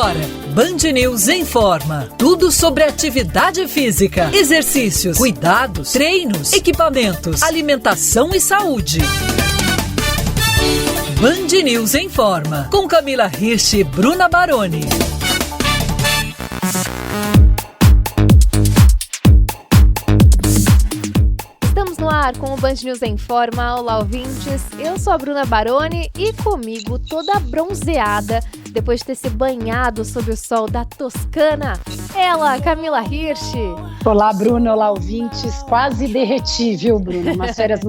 agora, Band News informa. Tudo sobre atividade física, exercícios, cuidados, treinos, equipamentos, alimentação e saúde. Band News informa, com Camila Hirsch e Bruna Baroni. Estamos no ar com o Band News informa. Olá, ouvintes. Eu sou a Bruna Baroni e comigo, toda bronzeada, depois de ter se banhado sob o sol da Toscana, ela, Camila Hirsch. Olá, Bruna. Olá, ouvintes. Quase derreti, viu, Bruna? Umas férias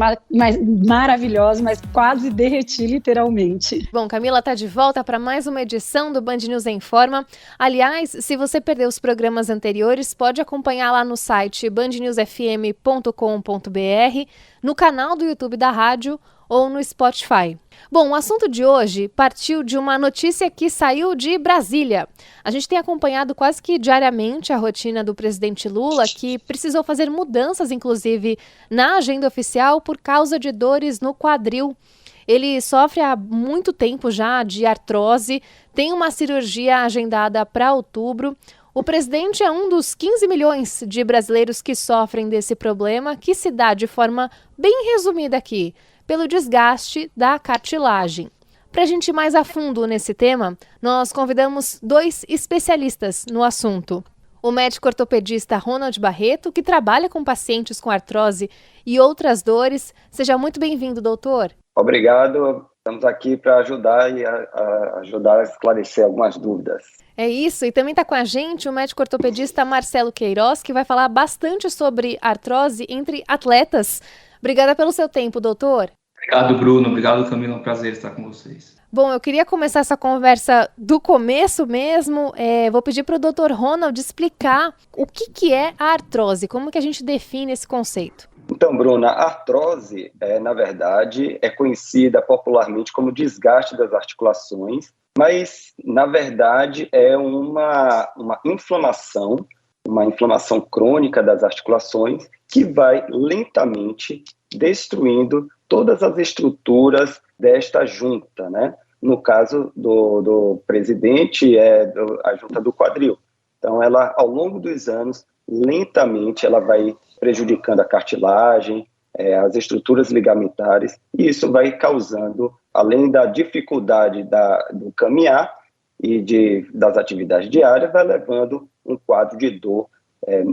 maravilhosas, mas quase derreti, literalmente. Bom, Camila está de volta para mais uma edição do Band News informa. Aliás, se você perdeu os programas anteriores, pode acompanhar lá no site bandnewsfm.com.br, no canal do YouTube da rádio ou no Spotify. Bom, o assunto de hoje partiu de uma notícia que saiu de Brasília. A gente tem acompanhado quase que diariamente a rotina do presidente Lula, que precisou fazer mudanças, inclusive, na agenda oficial por causa de dores no quadril. Ele sofre há muito tempo já de artrose, tem uma cirurgia agendada para outubro. O presidente é um dos 15 milhões de brasileiros que sofrem desse problema, que se dá de forma bem resumida aqui, pelo desgaste da cartilagem. Para a gente ir mais a fundo nesse tema, nós convidamos dois especialistas no assunto. O médico ortopedista Ronald Barreto, que trabalha com pacientes com artrose e outras dores. Seja muito bem-vindo, doutor. Obrigado. Estamos aqui para ajudar a esclarecer algumas dúvidas. É isso, e também está com a gente o médico ortopedista Marcelo Queiroz, que vai falar bastante sobre artrose entre atletas. Obrigada pelo seu tempo, doutor. Obrigado, Bruno. Obrigado, Camila. É um prazer estar com vocês. Bom, eu queria começar essa conversa do começo mesmo. Vou pedir para o doutor Ronald explicar o que é a artrose, como que a gente define esse conceito. Então, Bruna, a artrose, na verdade, é conhecida popularmente como desgaste das articulações, mas, na verdade, é uma inflamação crônica das articulações que vai lentamente destruindo todas as estruturas desta junta, né? No caso do presidente, a junta do quadril. Então, ela, ao longo dos anos, lentamente, ela vai prejudicando a cartilagem, as estruturas ligamentares, e isso vai causando, além da dificuldade do caminhar e das atividades diárias, vai levando um quadro de dor,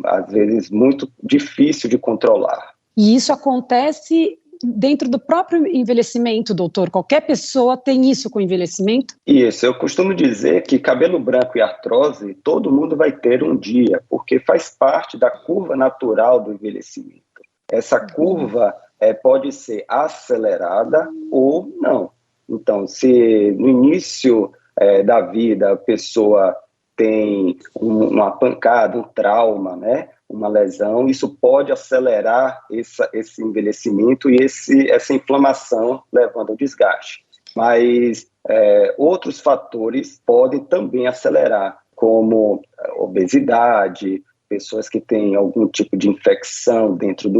às vezes muito difícil de controlar. E isso acontece dentro do próprio envelhecimento, doutor? Qualquer pessoa tem isso com o envelhecimento? Isso, eu costumo dizer que cabelo branco e artrose, todo mundo vai ter um dia, porque faz parte da curva natural do envelhecimento. Essa curva pode ser acelerada ou não. Então, se no início da vida a pessoa tem uma pancada, um trauma, né, uma lesão, isso pode acelerar esse envelhecimento e essa inflamação levando ao desgaste. Mas outros fatores podem também acelerar, como obesidade, pessoas que têm algum tipo de infecção dentro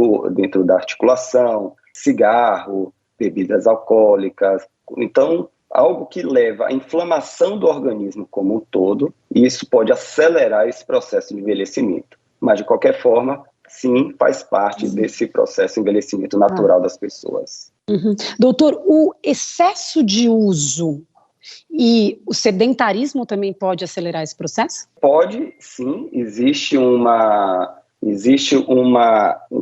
da articulação, cigarro, bebidas alcoólicas. Então, algo que leva à inflamação do organismo como um todo, e isso pode acelerar esse processo de envelhecimento. Mas, de qualquer forma, sim, faz parte desse processo de envelhecimento natural das pessoas. Uhum. Doutor, o excesso de uso e o sedentarismo também pode acelerar esse processo? Pode, sim. Existe um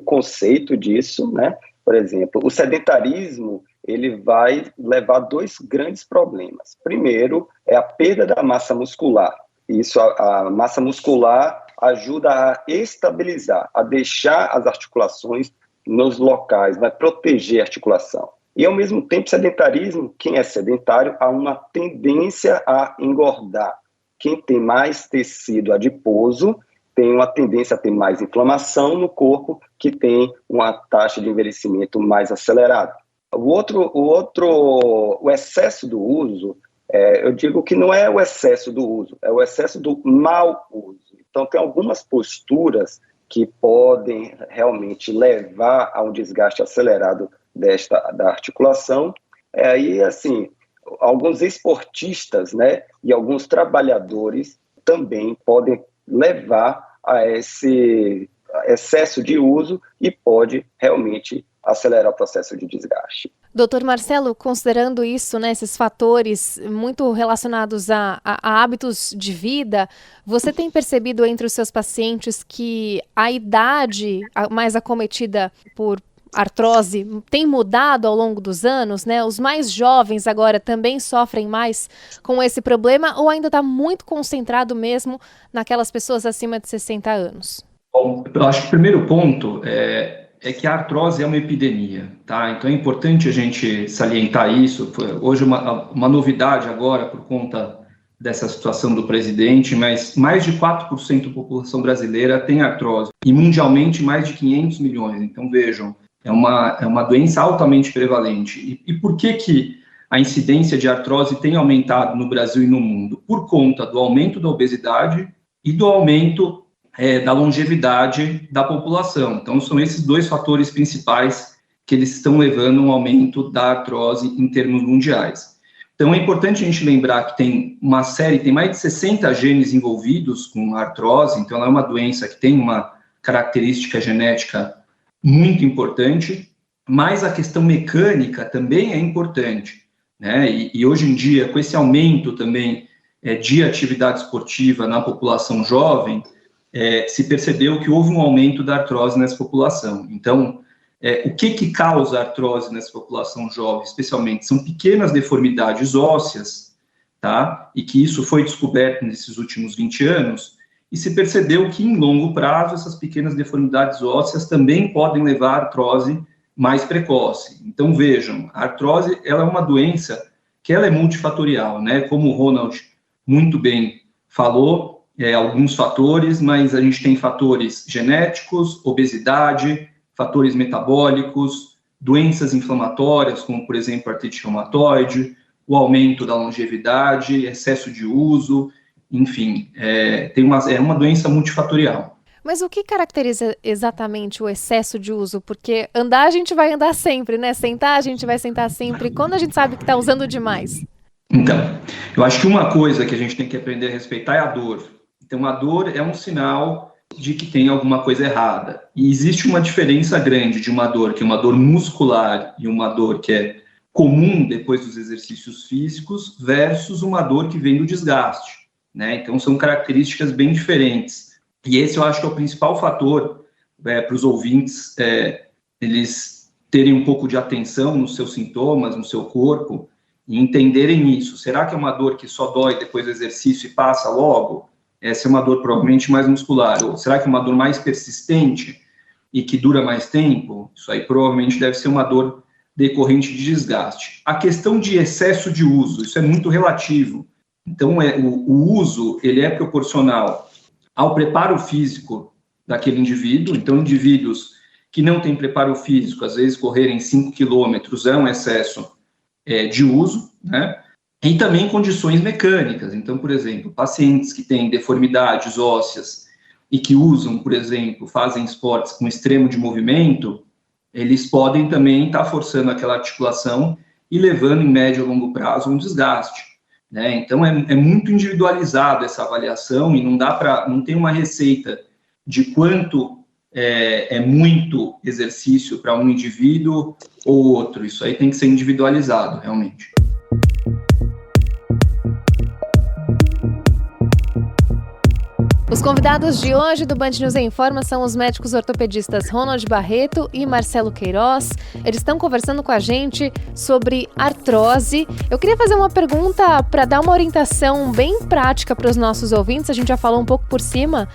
conceito disso, né? Por exemplo, o sedentarismo, ele vai levar a dois grandes problemas. Primeiro, é a perda da massa muscular. Isso, a massa muscular ajuda a estabilizar, a deixar as articulações nos locais, vai proteger a articulação. E, ao mesmo tempo, sedentarismo, quem é sedentário, há uma tendência a engordar. Quem tem mais tecido adiposo tem uma tendência a ter mais inflamação no corpo, que tem uma taxa de envelhecimento mais acelerada. O excesso do uso, eu digo que não é o excesso do uso, é o excesso do mau uso. Então, tem algumas posturas que podem realmente levar a um desgaste acelerado da articulação. Aí, assim, alguns esportistas, né, e alguns trabalhadores também podem levar a esse excesso de uso e pode realmente acelerar o processo de desgaste. Doutor Marcelo, considerando isso, né, esses fatores muito relacionados a hábitos de vida, você tem percebido entre os seus pacientes que a idade mais acometida por artrose tem mudado ao longo dos anos, né? Os mais jovens agora também sofrem mais com esse problema ou ainda está muito concentrado mesmo naquelas pessoas acima de 60 anos? Bom, eu acho que o primeiro ponto é que a artrose é uma epidemia, tá? Então é importante a gente salientar isso. Hoje uma novidade agora por conta dessa situação do presidente, mas mais de 4% da população brasileira tem artrose e mundialmente mais de 500 milhões. Então vejam, é uma doença altamente prevalente. E por que a incidência de artrose tem aumentado no Brasil e no mundo? Por conta do aumento da obesidade e do aumento da longevidade da população. Então, são esses dois fatores principais que eles estão levando a um aumento da artrose em termos mundiais. Então, é importante a gente lembrar que tem mais de 60 genes envolvidos com a artrose, então ela é uma doença que tem uma característica genética muito importante, mas a questão mecânica também é importante, né? E hoje em dia, com esse aumento também de atividade esportiva na população jovem, se percebeu que houve um aumento da artrose nessa população. Então, o que causa artrose nessa população jovem, especialmente? São pequenas deformidades ósseas, tá? E que isso foi descoberto nesses últimos 20 anos, e se percebeu que, em longo prazo, essas pequenas deformidades ósseas também podem levar à artrose mais precoce. Então, vejam, a artrose ela é uma doença que ela é multifatorial, né? Como o Ronald muito bem falou, alguns fatores, mas a gente tem fatores genéticos, obesidade, fatores metabólicos, doenças inflamatórias, como, por exemplo, artrite reumatoide, o aumento da longevidade, excesso de uso, enfim, é uma doença multifatorial. Mas o que caracteriza exatamente o excesso de uso? Porque andar a gente vai andar sempre, né? Sentar a gente vai sentar sempre. Quando a gente sabe que está usando demais? Então, eu acho que uma coisa que a gente tem que aprender a respeitar é a dor. Então, a dor é um sinal de que tem alguma coisa errada. E existe uma diferença grande de uma dor que é uma dor muscular e uma dor que é comum depois dos exercícios físicos versus uma dor que vem do desgaste, né? Então, são características bem diferentes. E esse eu acho que é o principal fator para os ouvintes eles terem um pouco de atenção nos seus sintomas, no seu corpo, e entenderem isso. Será que é uma dor que só dói depois do exercício e passa logo? Essa é uma dor provavelmente mais muscular. Ou será que é uma dor mais persistente e que dura mais tempo? Isso aí provavelmente deve ser uma dor decorrente de desgaste. A questão de excesso de uso, isso é muito relativo. Então, o uso ele é proporcional ao preparo físico daquele indivíduo. Então, indivíduos que não têm preparo físico, às vezes correrem 5 quilômetros é um excesso de uso, né? E também condições mecânicas. Então, por exemplo, pacientes que têm deformidades ósseas e que usam, por exemplo, fazem esportes com extremo de movimento, eles podem também estar forçando aquela articulação e levando, em médio e longo prazo, um desgaste, né? Então, é muito individualizado essa avaliação e não tem uma receita de quanto é muito exercício para um indivíduo ou outro. Isso aí tem que ser individualizado, realmente. Os convidados de hoje do Band News Informa são os médicos ortopedistas Ronald Barreto e Marcelo Queiroz. Eles estão conversando com a gente sobre artrose. Eu queria fazer uma pergunta para dar uma orientação bem prática para os nossos ouvintes. A gente já falou um pouco por cima,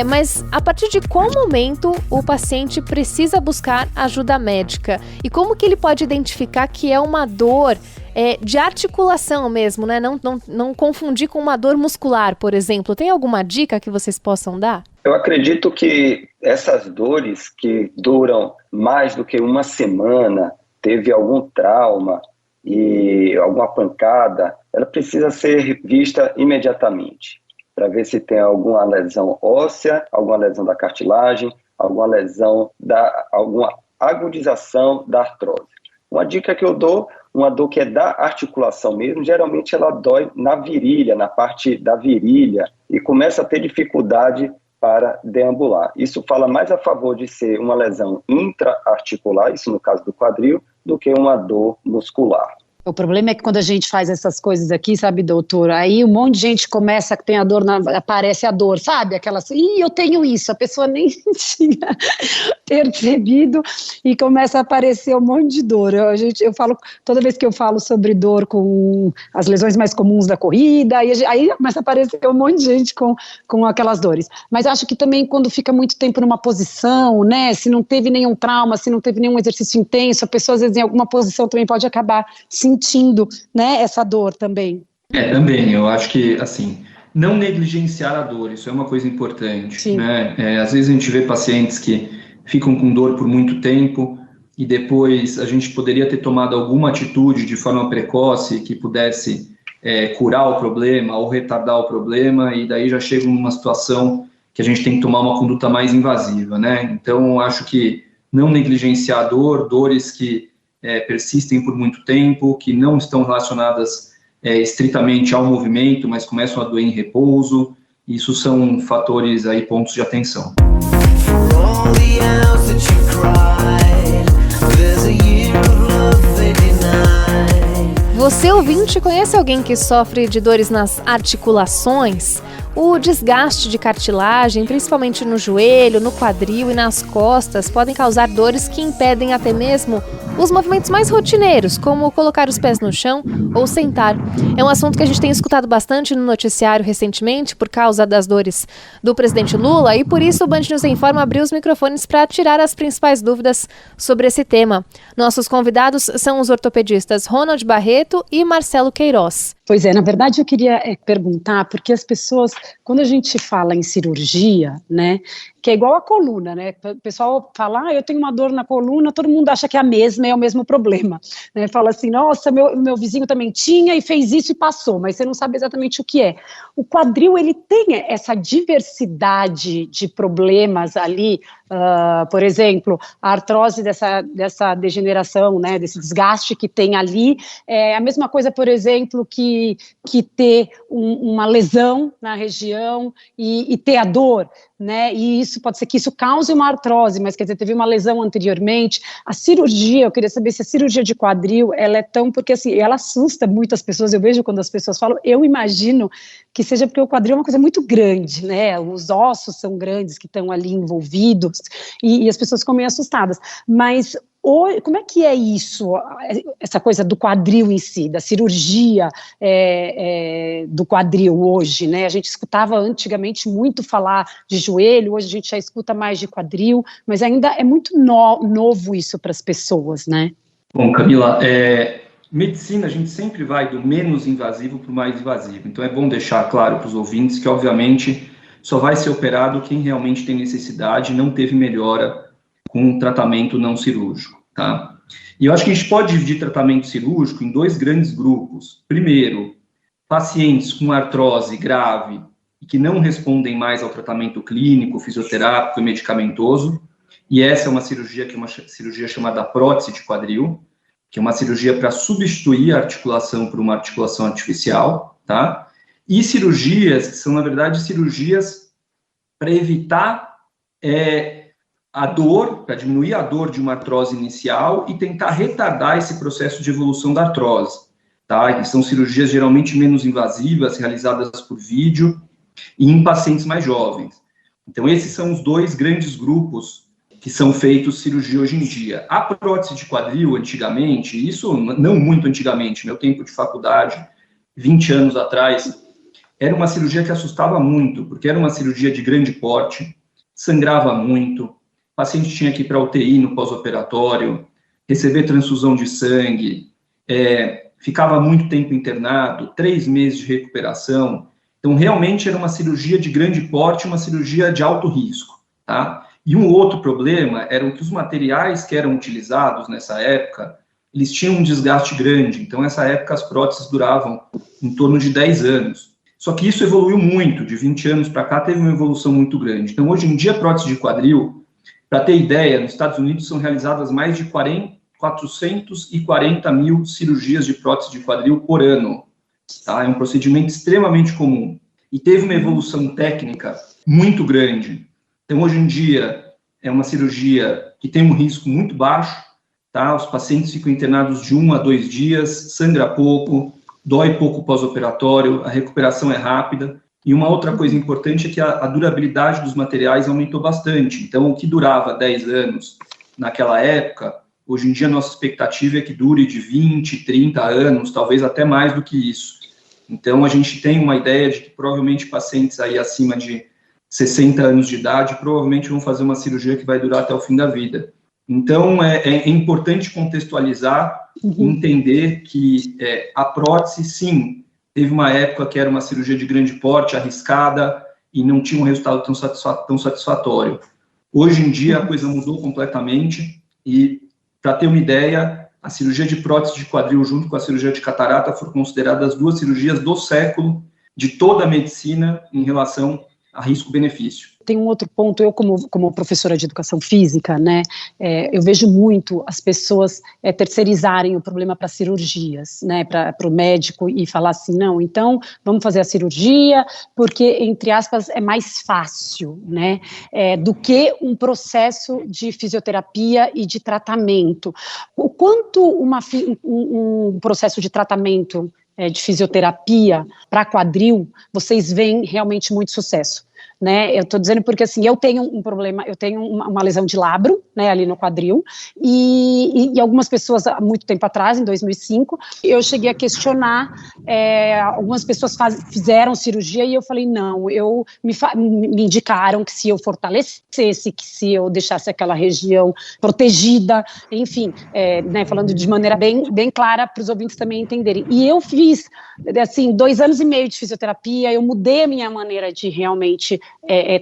mas a partir de qual momento o paciente precisa buscar ajuda médica? E como que ele pode identificar que é uma dor de articulação mesmo, né? Não confundir com uma dor muscular, por exemplo. Tem alguma dica que vocês possam dar? Eu acredito que essas dores que duram mais do que uma semana, teve algum trauma e alguma pancada, ela precisa ser vista imediatamente, para ver se tem alguma lesão óssea, alguma lesão da cartilagem, alguma agudização da artrose. Uma dica que eu dou, uma dor que é da articulação mesmo, geralmente ela dói na virilha, na parte da virilha, e começa a ter dificuldade para deambular. Isso fala mais a favor de ser uma lesão intra-articular, isso no caso do quadril, do que uma dor muscular. O problema é que quando a gente faz essas coisas aqui, sabe, doutor, aí um monte de gente começa, tem a dor, aparece a dor, sabe, aquelas, eu tenho isso, a pessoa nem tinha percebido e começa a aparecer um monte de dor. Eu falo, toda vez que eu falo sobre dor com as lesões mais comuns da corrida, aí começa a aparecer um monte de gente com aquelas dores. Mas acho que também quando fica muito tempo numa posição, né, se não teve nenhum trauma, se não teve nenhum exercício intenso, a pessoa às vezes em alguma posição também pode acabar sentindo, né, essa dor também. Também, eu acho que, assim, não negligenciar a dor, isso é uma coisa importante, Sim. né, às vezes a gente vê pacientes que ficam com dor por muito tempo e depois a gente poderia ter tomado alguma atitude de forma precoce que pudesse curar o problema ou retardar o problema, e daí já chega numa situação que a gente tem que tomar uma conduta mais invasiva, né, então acho que não negligenciar a dor, dores que persistem por muito tempo, que não estão relacionadas estritamente ao movimento, mas começam a doer em repouso. Isso são fatores aí, pontos de atenção. Você, ouvinte, conhece alguém que sofre de dores nas articulações? O desgaste de cartilagem, principalmente no joelho, no quadril e nas costas, podem causar dores que impedem até mesmo os movimentos mais rotineiros, como colocar os pés no chão ou sentar. É um assunto que a gente tem escutado bastante no noticiário recentemente por causa das dores do presidente Lula, e por isso o Band News Informa abriu os microfones para tirar as principais dúvidas sobre esse tema. Nossos convidados são os ortopedistas Ronald Barreto e Marcelo Queiroz. Pois é, na verdade eu queria perguntar, porque as pessoas, quando a gente fala em cirurgia, né, que é igual a coluna, né, o pessoal fala, eu tenho uma dor na coluna, todo mundo acha que é a mesma, é o mesmo problema, né, fala assim, nossa, meu vizinho também tinha e fez isso e passou, mas você não sabe exatamente o que é. O quadril, ele tem essa diversidade de problemas ali, por exemplo, a artrose dessa degeneração, né, desse desgaste que tem ali, é a mesma coisa, por exemplo, que ter uma lesão na região e ter a dor, né, e isso pode ser que isso cause uma artrose, mas quer dizer, teve uma lesão anteriormente. A cirurgia, eu queria saber se a cirurgia de quadril, ela é tão, porque assim, ela assusta muito as pessoas, eu vejo quando as pessoas falam, eu imagino que seja porque o quadril é uma coisa muito grande, né, os ossos são grandes que estão ali envolvidos, e as pessoas ficam meio assustadas, mas como é que é isso, essa coisa do quadril em si, da cirurgia do quadril hoje, né? A gente escutava antigamente muito falar de joelho, hoje a gente já escuta mais de quadril, mas ainda é muito novo isso para as pessoas, né? Bom, Camila, medicina a gente sempre vai do menos invasivo para o mais invasivo, então é bom deixar claro para os ouvintes que, obviamente, só vai ser operado quem realmente tem necessidade e não teve melhora com um tratamento não cirúrgico, tá? E eu acho que a gente pode dividir tratamento cirúrgico em dois grandes grupos. Primeiro, pacientes com artrose grave e que não respondem mais ao tratamento clínico, fisioterápico e medicamentoso, e essa é uma cirurgia que é uma cirurgia chamada prótese de quadril, que é uma cirurgia para substituir a articulação por uma articulação artificial, tá? E cirurgias que são, na verdade, cirurgias para evitar a dor, para diminuir a dor de uma artrose inicial e tentar retardar esse processo de evolução da artrose, tá? E são cirurgias geralmente menos invasivas, realizadas por vídeo e em pacientes mais jovens. Então, esses são os dois grandes grupos que são feitos cirurgia hoje em dia. A prótese de quadril, antigamente, isso não muito antigamente, meu tempo de faculdade, 20 anos atrás, era uma cirurgia que assustava muito, porque era uma cirurgia de grande porte, sangrava muito, o paciente tinha que ir para a UTI no pós-operatório, receber transfusão de sangue, ficava muito tempo internado, 3 meses de recuperação. Então, realmente era uma cirurgia de grande porte, uma cirurgia de alto risco, tá? E um outro problema era que os materiais que eram utilizados nessa época, eles tinham um desgaste grande. Então, nessa época, as próteses duravam em torno de 10 anos. Só que isso evoluiu muito, de 20 anos para cá teve uma evolução muito grande. Então, hoje em dia, a prótese de quadril, para ter ideia, nos Estados Unidos são realizadas mais de 440 mil cirurgias de prótese de quadril por ano. Tá? É um procedimento extremamente comum. E teve uma evolução técnica muito grande. Então, hoje em dia, é uma cirurgia que tem um risco muito baixo. Tá? Os pacientes ficam internados de 1 a 2 dias, sangra pouco, dói pouco pós-operatório, a recuperação é rápida. E uma outra coisa importante é que a durabilidade dos materiais aumentou bastante. Então, o que durava 10 anos naquela época, hoje em dia a nossa expectativa é que dure de 20, 30 anos, talvez até mais do que isso. Então, a gente tem uma ideia de que provavelmente pacientes aí acima de 60 anos de idade provavelmente vão fazer uma cirurgia que vai durar até o fim da vida. Então, é importante contextualizar e entender que a prótese, sim, teve uma época que era uma cirurgia de grande porte, arriscada, e não tinha um resultado tão satisfatório. Hoje em dia, a coisa mudou completamente, e, para ter uma ideia, a cirurgia de prótese de quadril junto com a cirurgia de catarata foram consideradas as 2 cirurgias do século de toda a medicina em relação a risco-benefício. Tem um outro ponto, eu como professora de educação física, né, eu vejo muito as pessoas terceirizarem o problema para cirurgias, né, para o médico e falar assim, não, então vamos fazer a cirurgia porque, entre aspas, é mais fácil, né, do que um processo de fisioterapia e de tratamento. O quanto um processo de tratamento de fisioterapia para quadril, vocês veem realmente muito sucesso, né? Eu estou dizendo porque, assim, eu tenho um problema, eu tenho uma lesão de labro, né, ali no quadril, e algumas pessoas, há muito tempo atrás, em 2005, eu cheguei a questionar, algumas pessoas fizeram cirurgia, e eu falei, não, me indicaram que se eu fortalecesse, que se eu deixasse aquela região protegida, enfim, né, falando de maneira bem clara para os ouvintes também entenderem. E eu fiz, assim, 2 anos e meio de fisioterapia, eu mudei a minha maneira de realmente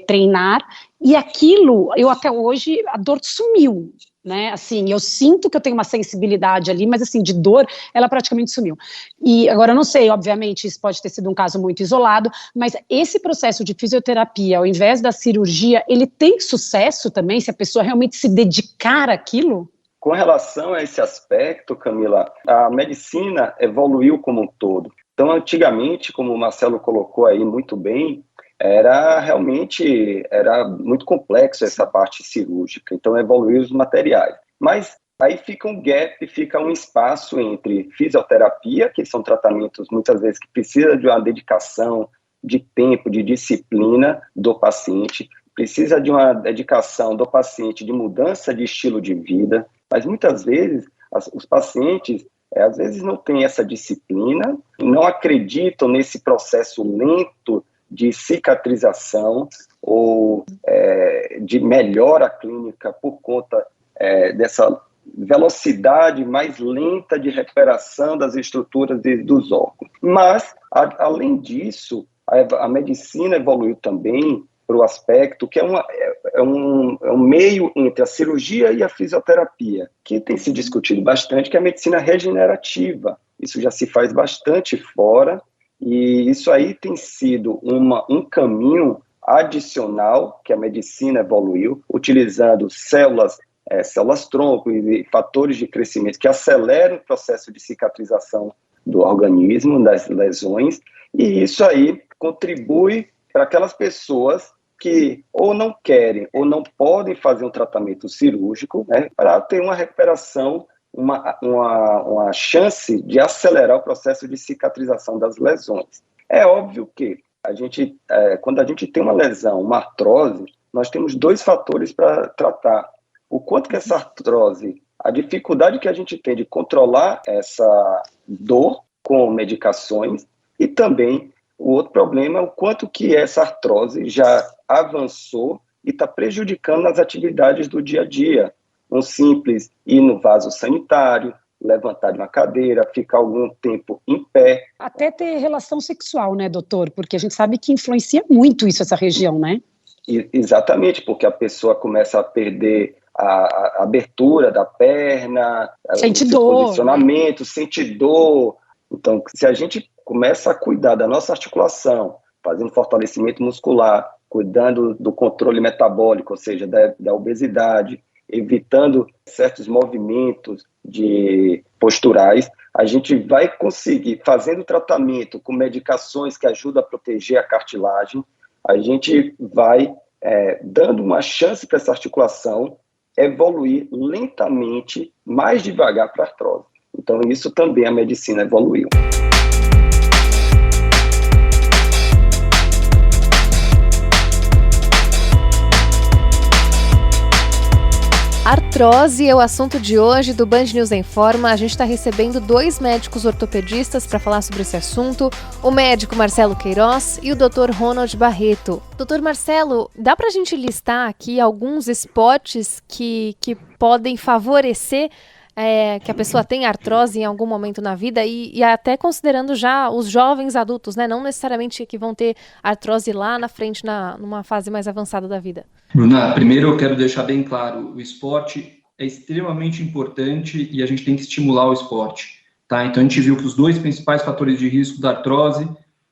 treinar, e aquilo, eu até hoje, a dor sumiu, né, assim, eu sinto que eu tenho uma sensibilidade ali, mas assim, de dor, ela praticamente sumiu. E agora eu não sei, obviamente, isso pode ter sido um caso muito isolado, mas esse processo de fisioterapia, ao invés da cirurgia, ele tem sucesso também, se a pessoa realmente se dedicar àquilo? Com relação a esse aspecto, Camila, a medicina evoluiu como um todo. Então, antigamente, como o Marcelo colocou aí muito bem, era muito complexo essa parte cirúrgica, então evoluiu os materiais. Mas aí fica um gap, fica um espaço entre fisioterapia, que são tratamentos muitas vezes que precisa de uma dedicação, de tempo, de disciplina do paciente, precisa de uma dedicação do paciente de mudança de estilo de vida, mas muitas vezes os pacientes às vezes não têm essa disciplina, não acreditam nesse processo lento de cicatrização ou de melhora clínica por conta dessa velocidade mais lenta de recuperação das estruturas dos órgãos. Mas, além disso, a medicina evoluiu também para o aspecto que é um meio entre a cirurgia e a fisioterapia, que tem se discutido bastante, que é a medicina regenerativa. Isso já se faz bastante fora, e isso aí tem sido um caminho adicional que a medicina evoluiu, utilizando células-tronco e fatores de crescimento que aceleram o processo de cicatrização do organismo, das lesões, e isso aí contribui para aquelas pessoas que ou não querem ou não podem fazer um tratamento cirúrgico, né, para ter uma recuperação, uma chance de acelerar o processo de cicatrização das lesões. É óbvio que quando a gente tem uma lesão, uma artrose, nós temos 2 fatores para tratar. O quanto que essa artrose, a dificuldade que a gente tem de controlar essa dor com medicações, e também o outro problema é o quanto que essa artrose já avançou e está prejudicando as atividades do dia a dia. Um simples ir no vaso sanitário, levantar de uma cadeira, ficar algum tempo em pé. Até ter relação sexual, né, doutor? Porque a gente sabe que influencia muito isso, essa região, né? Exatamente, porque a pessoa começa a perder a abertura da perna, sente dor, posicionamento, sente dor. Então, se a gente começa a cuidar da nossa articulação, fazendo fortalecimento muscular, cuidando do controle metabólico, ou seja, da obesidade, evitando certos movimentos posturais, a gente vai conseguir, fazendo tratamento com medicações que ajudam a proteger a cartilagem, a gente vai dando uma chance para essa articulação evoluir lentamente, mais devagar para a artrose. Então, isso também a medicina evoluiu. Artrose é o assunto de hoje do Band News Informa. A gente está recebendo 2 médicos ortopedistas para falar sobre esse assunto, o médico Marcelo Queiroz e o Dr. Ronald Barreto. Dr. Marcelo, dá para a gente listar aqui alguns esportes que podem favorecer que a pessoa tenha artrose em algum momento na vida e até considerando já os jovens adultos, né? Não necessariamente que vão ter artrose lá na frente, numa fase mais avançada da vida. Bruna, primeiro eu quero deixar bem claro, o esporte é extremamente importante e a gente tem que estimular o esporte, tá? Então a gente viu que os 2 principais fatores de risco da artrose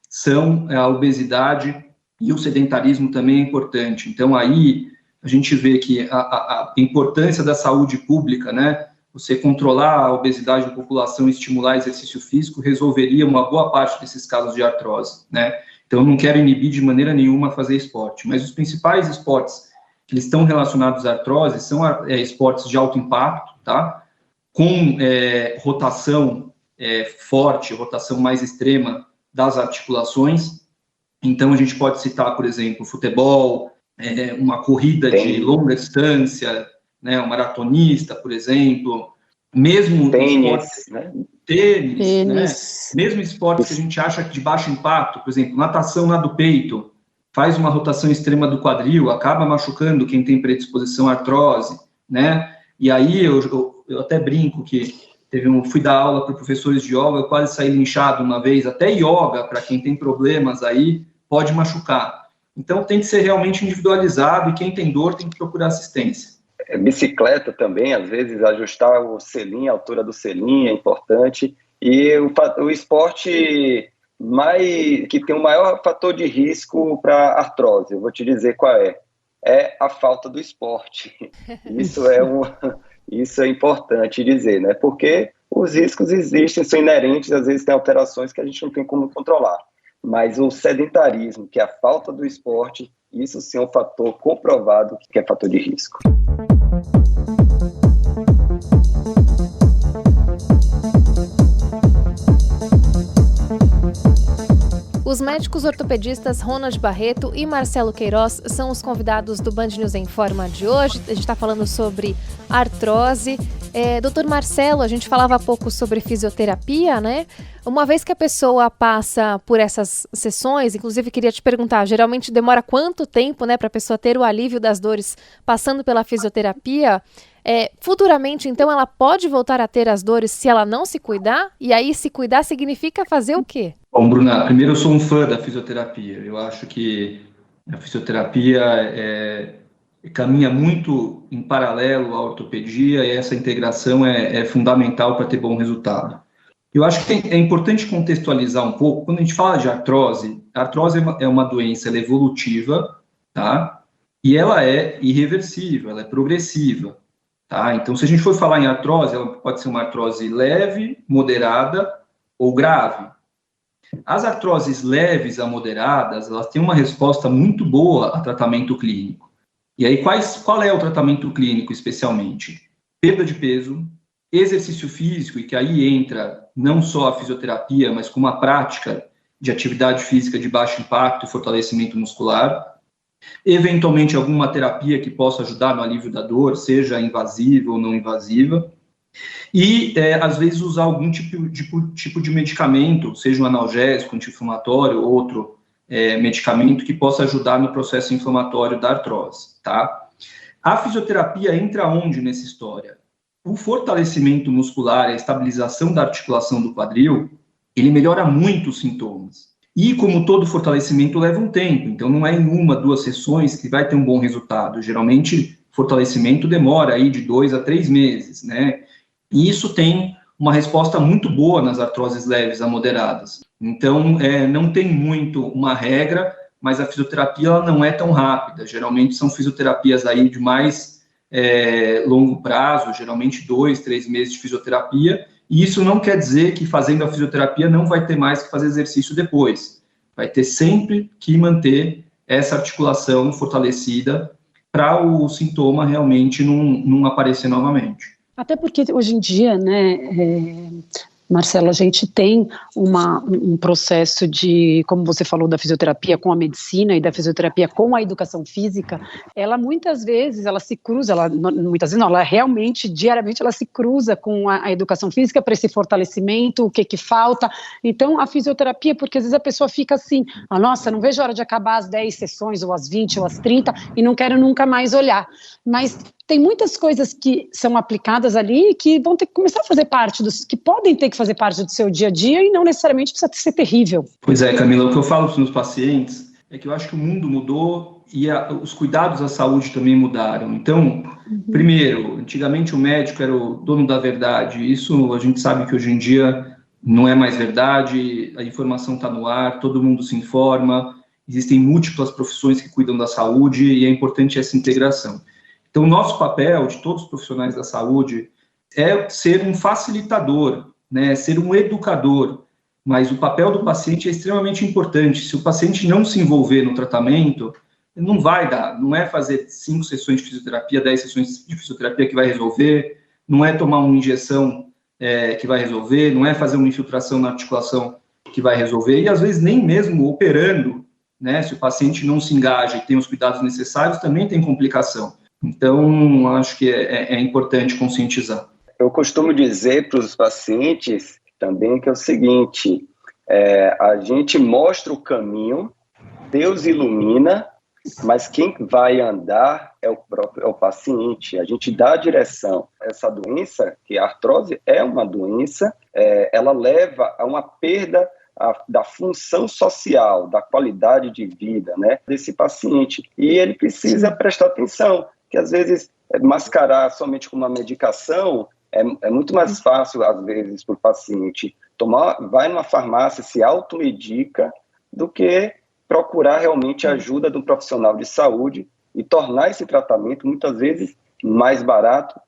são a obesidade e o sedentarismo também é importante. Então aí a gente vê que a importância da saúde pública, né? Você controlar a obesidade da população e estimular exercício físico resolveria uma boa parte desses casos de artrose, né? Então, eu não quero inibir de maneira nenhuma fazer esporte, mas os principais esportes que estão relacionados à artrose são esportes de alto impacto, tá? Com rotação forte, rotação mais extrema das articulações. Então, a gente pode citar, por exemplo, futebol, uma corrida de longa distância, né, um maratonista, por exemplo, mesmo tênis, tênis, né? Mesmo esportes que a gente acha de baixo impacto, por exemplo, natação lá do peito, faz uma rotação extrema do quadril, acaba machucando quem tem predisposição à artrose, né? E aí eu até brinco que fui dar aula para professores de yoga, eu quase saí linchado uma vez, até yoga, para quem tem problemas aí, pode machucar. Então tem que ser realmente individualizado e quem tem dor tem que procurar assistência. Bicicleta também, às vezes ajustar o selim, a altura do selim é importante. E o esporte que tem o maior fator de risco para artrose, eu vou te dizer qual é a falta do esporte. Isso é importante dizer, né? Porque os riscos existem, são inerentes, às vezes tem alterações que a gente não tem como controlar. Mas o sedentarismo, que é a falta do esporte, isso sim é um fator comprovado que é fator de risco. Os médicos ortopedistas Ronald Barreto e Marcelo Queiroz são os convidados do Band News Informa de hoje. A gente está falando sobre artrose. Doutor Marcelo, a gente falava há pouco sobre fisioterapia, né? Uma vez que a pessoa passa por essas sessões, inclusive queria te perguntar, geralmente demora quanto tempo, né, para a pessoa ter o alívio das dores passando pela fisioterapia? Futuramente, então, ela pode voltar a ter as dores se ela não se cuidar? E aí, se cuidar significa fazer o quê? Bom, Bruna, primeiro eu sou um fã da fisioterapia. Eu acho que a fisioterapia caminha muito em paralelo à ortopedia e essa integração é fundamental para ter bom resultado. Eu acho que é importante contextualizar um pouco, quando a gente fala de artrose, a artrose é uma doença, ela é evolutiva, tá? E ela é irreversível, ela é progressiva, tá? Então, se a gente for falar em artrose, ela pode ser uma artrose leve, moderada ou grave. As artroses leves a moderadas, elas têm uma resposta muito boa a tratamento clínico. E aí, qual é o tratamento clínico, especialmente? Perda de peso, exercício físico, e que aí entra não só a fisioterapia, mas como a prática de atividade física de baixo impacto e fortalecimento muscular, eventualmente alguma terapia que possa ajudar no alívio da dor, seja invasiva ou não invasiva, e às vezes usar algum tipo de medicamento, seja um analgésico, anti-inflamatório, outro medicamento que possa ajudar no processo inflamatório da artrose, tá? A fisioterapia entra onde nessa história? O fortalecimento muscular, a estabilização da articulação do quadril, ele melhora muito os sintomas. E como todo fortalecimento leva um tempo, então não é em 1, 2 sessões que vai ter um bom resultado. Geralmente, fortalecimento demora aí de 2 a 3 meses, né? E isso tem uma resposta muito boa nas artroses leves a moderadas. Então, não tem muito uma regra, mas a fisioterapia ela não é tão rápida. Geralmente são fisioterapias aí de mais longo prazo, geralmente 2, 3 meses de fisioterapia, e isso não quer dizer que fazendo a fisioterapia não vai ter mais que fazer exercício depois. Vai ter sempre que manter essa articulação fortalecida para o sintoma realmente não aparecer novamente. Até porque hoje em dia, né, Marcelo, a gente tem um processo de, como você falou, da fisioterapia com a medicina e da fisioterapia com a educação física, ela muitas vezes, ela se cruza, ela realmente, diariamente, ela se cruza com a educação física para esse fortalecimento, o que falta. Então, a fisioterapia, porque às vezes a pessoa fica assim, nossa, não vejo a hora de acabar as 10 sessões, ou as 20, ou as 30, e não quero nunca mais olhar. Mas tem muitas coisas que são aplicadas ali que vão ter que começar a fazer parte que podem ter que fazer parte do seu dia a dia e não necessariamente precisa ser terrível. Pois é, Camila, o que eu falo para os meus pacientes é que eu acho que o mundo mudou e os cuidados à saúde também mudaram. Então, primeiro, antigamente o médico era o dono da verdade. Isso a gente sabe que hoje em dia não é mais verdade, a informação está no ar, todo mundo se informa, existem múltiplas profissões que cuidam da saúde e é importante essa integração. Então, o nosso papel, de todos os profissionais da saúde, é ser um facilitador, né, ser um educador, mas o papel do paciente é extremamente importante. Se o paciente não se envolver no tratamento, não vai dar, não é fazer 5 sessões de fisioterapia, 10 sessões de fisioterapia que vai resolver, não é tomar uma injeção que vai resolver, não é fazer uma infiltração na articulação que vai resolver, e às vezes nem mesmo operando, né, se o paciente não se engaja e tem os cuidados necessários, também tem complicação. Então, acho que é importante conscientizar. Eu costumo dizer para os pacientes também que é o seguinte, a gente mostra o caminho, Deus ilumina, mas quem vai andar é o paciente, a gente dá a direção. Essa doença, que a artrose é uma doença, ela leva a uma perda da função social, da qualidade de vida, né, desse paciente. E ele precisa prestar atenção, que às vezes mascarar somente com uma medicação é muito mais fácil, às vezes, para o paciente vai numa farmácia, se automedica, do que procurar realmente a ajuda do profissional de saúde e tornar esse tratamento, muitas vezes, mais barato,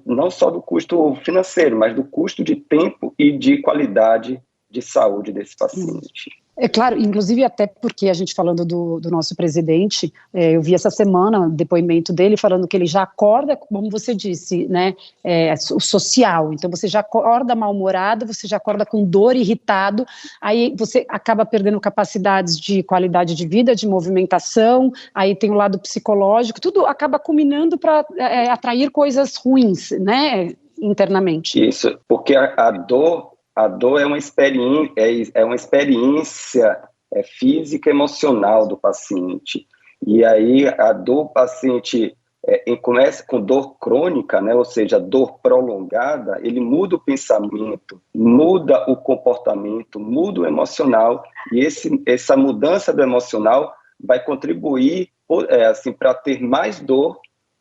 não só do custo financeiro, mas do custo de tempo e de qualidade de saúde desse paciente. É claro, inclusive até porque a gente falando do nosso presidente, eu vi essa semana o depoimento dele falando que ele já acorda, como você disse, né, o social, então você já acorda mal-humorado, você já acorda com dor, irritado, aí você acaba perdendo capacidades de qualidade de vida, de movimentação, aí tem o lado psicológico, tudo acaba culminando para atrair coisas ruins, né, internamente. Isso, porque a dor é uma experiência física e emocional do paciente. E aí a dor, o paciente começa com dor crônica, né, ou seja, dor prolongada, ele muda o pensamento, muda o comportamento, muda o emocional, e essa mudança do emocional vai contribuir assim, para ter mais dor,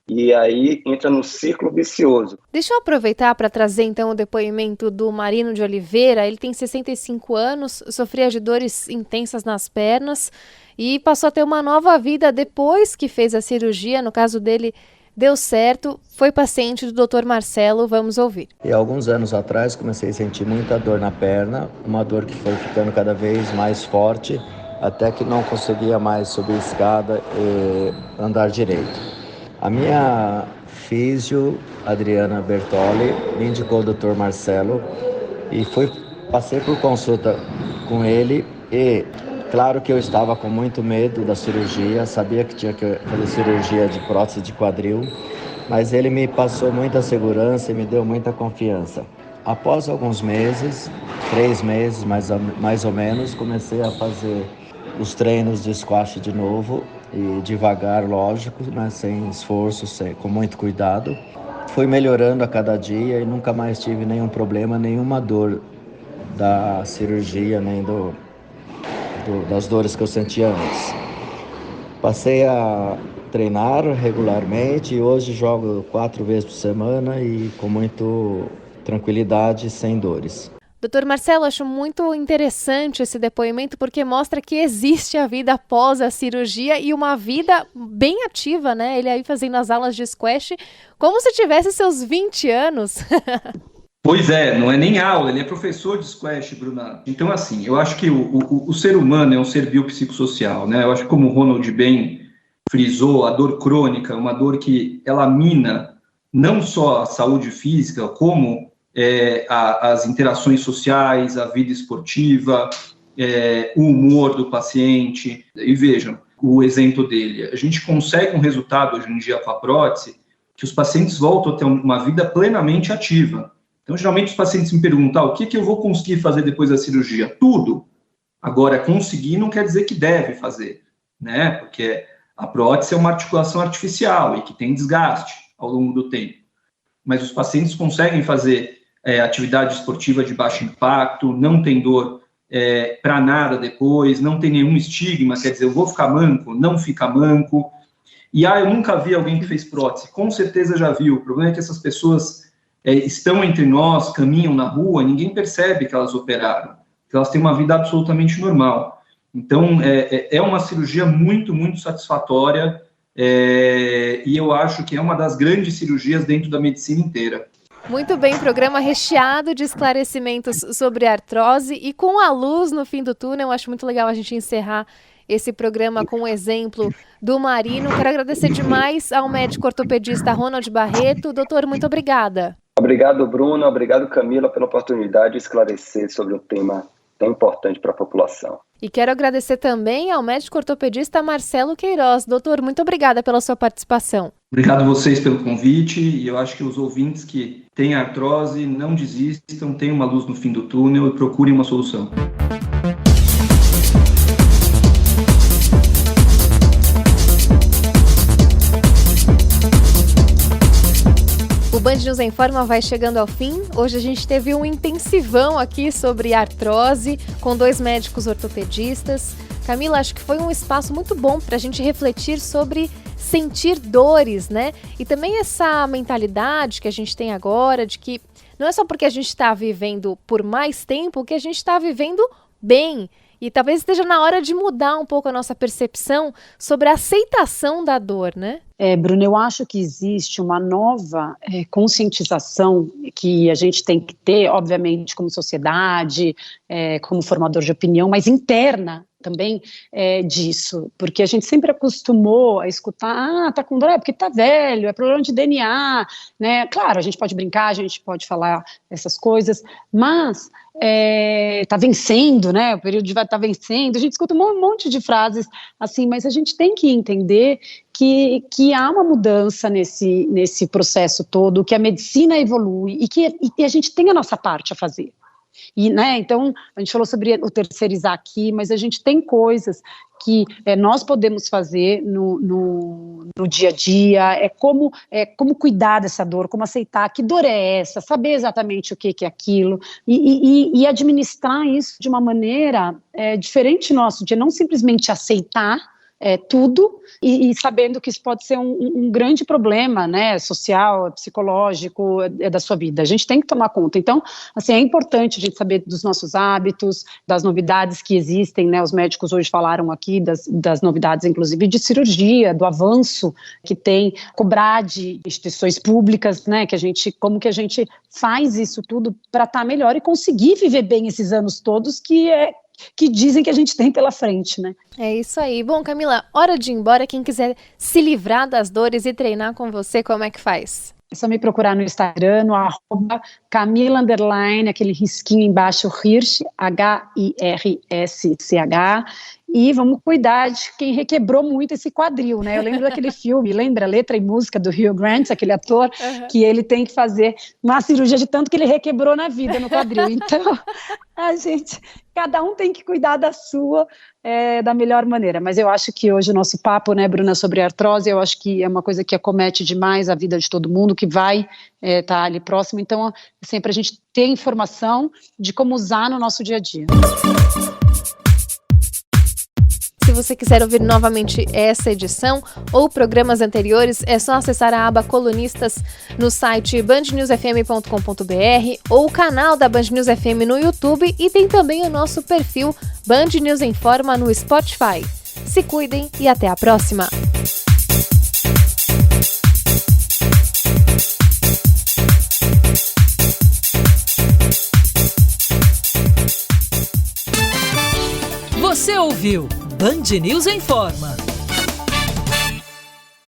e aí entra no círculo vicioso. Deixa eu aproveitar para trazer então o depoimento do Marino de Oliveira. Ele tem 65 anos, sofria de dores intensas nas pernas e passou a ter uma nova vida depois que fez a cirurgia. No caso dele, deu certo, foi paciente do Dr. Marcelo, vamos ouvir. E alguns anos atrás comecei a sentir muita dor na perna, uma dor que foi ficando cada vez mais forte, até que não conseguia mais subir a escada e andar direito. A minha físio, Adriana Bertoli, me indicou o Dr. Marcelo e passei por consulta com ele e claro que eu estava com muito medo da cirurgia, sabia que tinha que fazer cirurgia de prótese de quadril, mas ele me passou muita segurança e me deu muita confiança. Após alguns meses, 3 meses mais ou menos, comecei a fazer os treinos de squash de novo, e devagar, lógico, mas sem esforço, com muito cuidado. Fui melhorando a cada dia e nunca mais tive nenhum problema, nenhuma dor da cirurgia, nem das dores que eu sentia antes. Passei a treinar regularmente e hoje jogo 4 vezes por semana e com muita tranquilidade, sem dores. Doutor Marcelo, acho muito interessante esse depoimento porque mostra que existe a vida após a cirurgia e uma vida bem ativa, né? Ele aí fazendo as aulas de squash como se tivesse seus 20 anos. Pois é, não é nem aula, ele é professor de squash, Bruna. Então, assim, eu acho que o ser humano é um ser biopsicossocial, né? Eu acho que como o Ronald bem frisou, a dor crônica é uma dor que ela mina não só a saúde física, como as interações sociais, a vida esportiva, o humor do paciente. E vejam o exemplo dele. A gente consegue um resultado hoje em dia com a prótese que os pacientes voltam a ter uma vida plenamente ativa. Então, geralmente os pacientes me perguntam, o que eu vou conseguir fazer depois da cirurgia? Tudo. Agora, conseguir não quer dizer que deve fazer, né? Porque a prótese é uma articulação artificial e que tem desgaste ao longo do tempo. Mas os pacientes conseguem fazer atividade esportiva de baixo impacto, não tem dor para nada depois, não tem nenhum estigma, quer dizer, eu vou ficar manco, não fica manco. E eu nunca vi alguém que fez prótese, com certeza já viu. O problema é que essas pessoas estão entre nós, caminham na rua, ninguém percebe que elas operaram, que elas têm uma vida absolutamente normal. Então, é uma cirurgia muito, muito satisfatória, e eu acho que é uma das grandes cirurgias dentro da medicina inteira. Muito bem, programa recheado de esclarecimentos sobre artrose e com a luz no fim do túnel. Eu acho muito legal a gente encerrar esse programa com o exemplo do Marino. Quero agradecer demais ao médico ortopedista Ronald Barreto. Doutor, muito obrigada. Obrigado, Bruno. Obrigado, Camila, pela oportunidade de esclarecer sobre um tema tão importante para a população. E quero agradecer também ao médico ortopedista Marcelo Queiroz. Doutor, muito obrigada pela sua participação. Obrigado a vocês pelo convite, e eu acho que os ouvintes que têm artrose não desistam, tenham uma luz no fim do túnel e procurem uma solução. O Band News Informa vai chegando ao fim. Hoje a gente teve um intensivão aqui sobre artrose, com 2 médicos ortopedistas. Camila, acho que foi um espaço muito bom para a gente refletir sobre sentir dores, né? E também essa mentalidade que a gente tem agora de que não é só porque a gente está vivendo por mais tempo que a gente está vivendo bem. E talvez esteja na hora de mudar um pouco a nossa percepção sobre a aceitação da dor, né? Bruno, eu acho que existe uma nova conscientização que a gente tem que ter, obviamente, como sociedade, como formador de opinião, mas interna também disso, porque a gente sempre acostumou a escutar, tá com dor, porque tá velho, é problema de DNA, né? Claro, a gente pode brincar, a gente pode falar essas coisas, mas tá vencendo, né? O período de tá vencendo, a gente escuta um monte de frases assim, mas a gente tem que entender que há uma mudança nesse processo todo, que a medicina evolui e que a gente tem a nossa parte a fazer. E, né, então, a gente falou sobre o terceirizar aqui, mas a gente tem coisas que nós podemos fazer no dia a dia, como cuidar dessa dor, como aceitar que dor é essa, saber exatamente o que é aquilo, e administrar isso de uma maneira diferente nosso, de não simplesmente aceitar tudo, e sabendo que isso pode ser um grande problema, né, social, psicológico da sua vida. A gente tem que tomar conta. Então, assim, é importante a gente saber dos nossos hábitos, das novidades que existem, né, os médicos hoje falaram aqui das novidades, inclusive, de cirurgia, do avanço que tem, cobrar de instituições públicas, né, como que a gente faz isso tudo para estar melhor e conseguir viver bem esses anos todos que dizem que a gente tem pela frente, né? É isso aí. Bom, Camila, hora de ir embora. Quem quiser se livrar das dores e treinar com você, como é que faz? É só me procurar no Instagram, no @Camila_, aquele risquinho embaixo, Hirsch, HIRSCH, e vamos cuidar de quem requebrou muito esse quadril, né? Eu lembro daquele filme, lembra? Letra e Música, do Hugh Grant, aquele ator, que ele tem que fazer uma cirurgia de tanto que ele requebrou na vida, no quadril. Então, cada um tem que cuidar da sua da melhor maneira. Mas eu acho que hoje o nosso papo, né, Bruna, sobre artrose, eu acho que é uma coisa que acomete demais a vida de todo mundo, que vai estar ali próximo. Então, assim, para a gente ter informação de como usar no nosso dia a dia. se você quiser ouvir novamente essa edição ou programas anteriores, é só acessar a aba Colunistas no site bandnewsfm.com.br ou o canal da Band News FM no YouTube, e tem também o nosso perfil Band News Informa no Spotify. Se cuidem e até a próxima! Você ouviu Band News Informa.